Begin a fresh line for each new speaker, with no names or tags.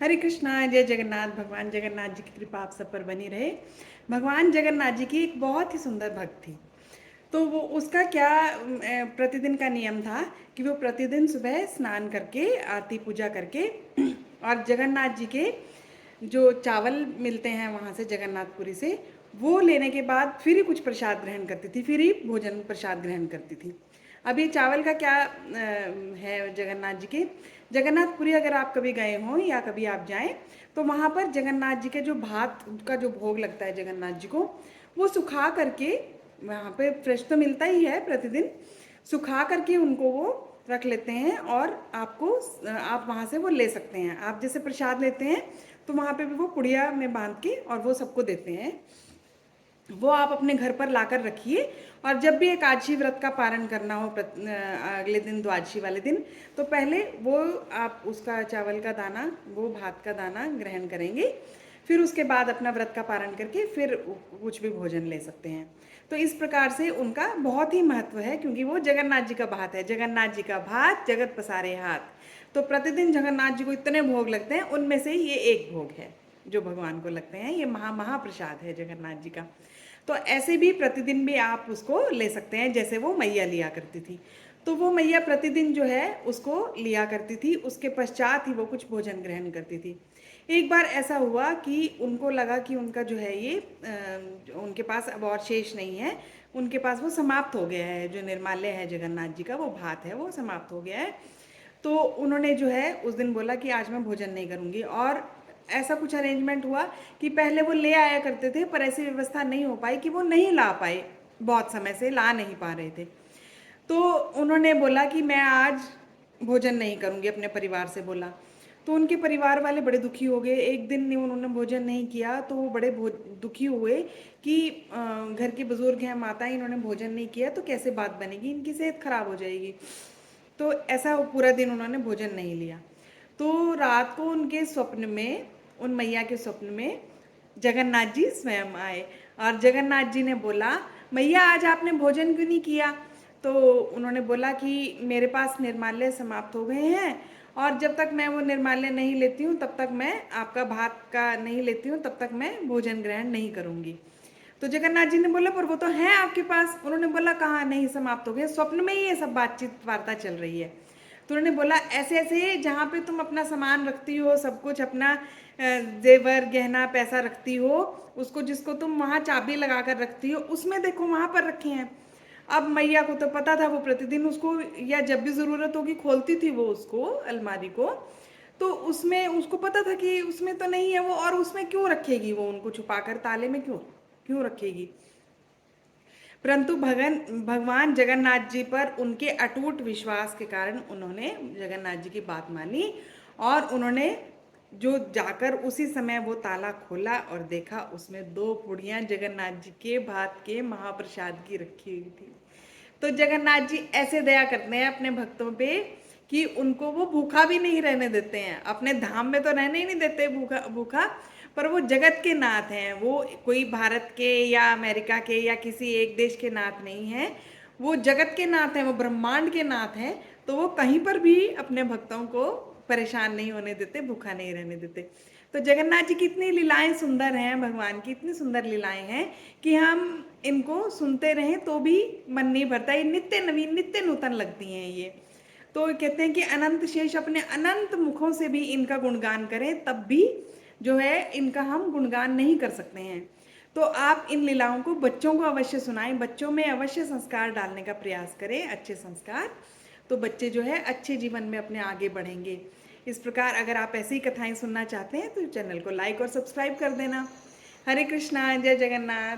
हरे कृष्णा, जय जगन्नाथ। भगवान जगन्नाथ जी की कृपा आप सब पर बनी रहे। भगवान जगन्नाथ जी की एक बहुत ही सुंदर भक्त थी। तो वो उसका क्या प्रतिदिन का नियम था कि वो प्रतिदिन सुबह स्नान करके आरती पूजा करके और जगन्नाथ जी के जो चावल मिलते हैं वहाँ से जगन्नाथपुरी से, वो लेने के बाद फिर ही कुछ प्रसाद ग्रहण करती थी, फिर ही भोजन प्रसाद ग्रहण करती थी। अब ये चावल का क्या है जगन्नाथ जी के, जगन्नाथपुरी अगर आप कभी गए हों या कभी आप जाएं तो वहाँ पर जगन्नाथ जी के जो भात का जो भोग लगता है जगन्नाथ जी को, वो सुखा करके, वहाँ पे फ्रेश तो मिलता ही है प्रतिदिन, सुखा करके उनको वो रख लेते हैं और आपको आप वहाँ से वो ले सकते हैं। आप जैसे प्रसाद लेते हैं तो वहाँ पे भी वो पुड़िया में बांध के और वो सबको देते हैं। वो आप अपने घर पर लाकर रखिए और जब भी एकादशी व्रत का पारण करना हो अगले दिन द्वादशी वाले दिन, तो पहले वो आप उसका चावल का दाना, वो भात का दाना ग्रहण करेंगे। फिर उसके बाद अपना व्रत का पारण करके फिर कुछ भी भोजन ले सकते हैं। तो इस प्रकार से उनका बहुत ही महत्व है, क्योंकि वो जगन्नाथ जी का भात है। जगन्नाथ जी का भात जगत पसारे हाथ। तो प्रतिदिन जगन्नाथ जी को इतने भोग लगते हैं, उनमें से ये एक भोग है जो भगवान को लगते हैं। ये महाप्रसाद है जगन्नाथ जी का। तो ऐसे भी प्रतिदिन भी आप उसको ले सकते हैं, जैसे वो मैया लिया करती थी। तो वो मैया प्रतिदिन जो है उसको लिया करती थी, उसके पश्चात ही वो कुछ भोजन ग्रहण करती थी। एक बार ऐसा हुआ कि उनको लगा कि उनका जो है ये उनके पास अब और शेष नहीं है, उनके पास वो समाप्त हो गया है, जो निर्माल्य है जगन्नाथ जी का, वो भात है, वो समाप्त हो गया है। तो उन्होंने जो है उस दिन बोला कि आज मैं भोजन नहीं करूँगी। और ऐसा कुछ अरेंजमेंट हुआ कि पहले वो ले आया करते थे, पर ऐसी व्यवस्था नहीं हो पाई कि वो नहीं ला पाए, बहुत समय से ला नहीं पा रहे थे। तो उन्होंने बोला कि मैं आज भोजन नहीं करूँगी, अपने परिवार से बोला। तो उनके परिवार वाले बड़े दुखी हो गए। एक दिन नहीं उन्होंने भोजन नहीं किया तो वो बड़े दुखी हुए कि घर के बुजुर्ग हैं, माता, इन्होंने भोजन नहीं किया तो कैसे बात बनेगी, इनकी सेहत खराब हो जाएगी। तो ऐसा पूरा दिन उन्होंने भोजन नहीं लिया। तो रात को उनके स्वप्न में, उन मैया के स्वप्न में जगन्नाथ जी स्वयं आए और जगन्नाथ जी ने बोला, मैया आज आपने भोजन क्यों नहीं किया? तो उन्होंने बोला कि मेरे पास निर्माल्य समाप्त हो गए हैं और जब तक मैं वो निर्माल्य नहीं लेती हूँ तब तक मैं आपका भात का नहीं लेती हूँ, तब तक मैं भोजन ग्रहण नहीं करूँगी। तो जगन्नाथ जी ने बोला, पर वो तो है आपके पास। उन्होंने बोला, कहाँ, नहीं, समाप्त हो गए, स्वप्न में ही ये सब बातचीत वार्ता चल रही है। तो उन्होंने बोला, ऐसे ऐसे जहाँ पे तुम अपना सामान रखती हो, सब कुछ अपना जेवर गहना पैसा रखती हो, उसको जिसको तुम वहाँ चाबी लगा कर रखती हो, उसमें देखो वहाँ पर रखे हैं। अब मैया को तो पता था, वो प्रतिदिन उसको या जब भी ज़रूरत होगी खोलती थी वो उसको, अलमारी को। तो उसमें उसको पता था कि उसमें तो नहीं है वो, और उसमें क्यों रखेगी वो, उनको छुपाकर ताले में क्यों क्यों रखेगी। परंतु भगवान जगन्नाथ जी पर उनके अटूट विश्वास के कारण उन्होंने जगन्नाथ जी की बात मानी और उन्होंने जो जाकर उसी समय वो ताला खोला और देखा उसमें दो पुड़ियाँ जगन्नाथ जी के भात के महाप्रसाद की रखी हुई थी। तो जगन्नाथ जी ऐसे दया करते हैं अपने भक्तों पे कि उनको वो भूखा भी नहीं रहने देते हैं। अपने धाम में तो रहने ही नहीं देते भूखा भूखा, पर वो जगत के नाथ हैं। वो कोई भारत के या अमेरिका के या किसी एक देश के नाथ नहीं हैं, वो जगत के नाथ हैं, वो ब्रह्मांड के नाथ हैं। तो वो कहीं पर भी अपने भक्तों को परेशान नहीं होने देते, भूखा नहीं रहने देते। तो जगन्नाथ जी की इतनी लीलाएं सुंदर हैं, भगवान की इतनी सुंदर लीलाएं हैं कि हम इनको सुनते रहें तो भी मन नहीं भरता। ये नित्य नवीन, नित्य नूतन लगती हैं ये। तो कहते हैं कि अनंत शेष अपने अनंत मुखों से भी इनका गुणगान करें, तब भी जो है इनका हम गुणगान नहीं कर सकते हैं। तो आप इन लीलाओं को बच्चों को अवश्य सुनाएं, बच्चों में अवश्य संस्कार डालने का प्रयास करें, अच्छे संस्कार। तो बच्चे जो है अच्छे जीवन में अपने आगे बढ़ेंगे। इस प्रकार अगर आप ऐसी ही कथाएं सुनना चाहते हैं तो चैनल को लाइक और सब्सक्राइब कर देना। हरे कृष्णा, जय जगन्नाथ।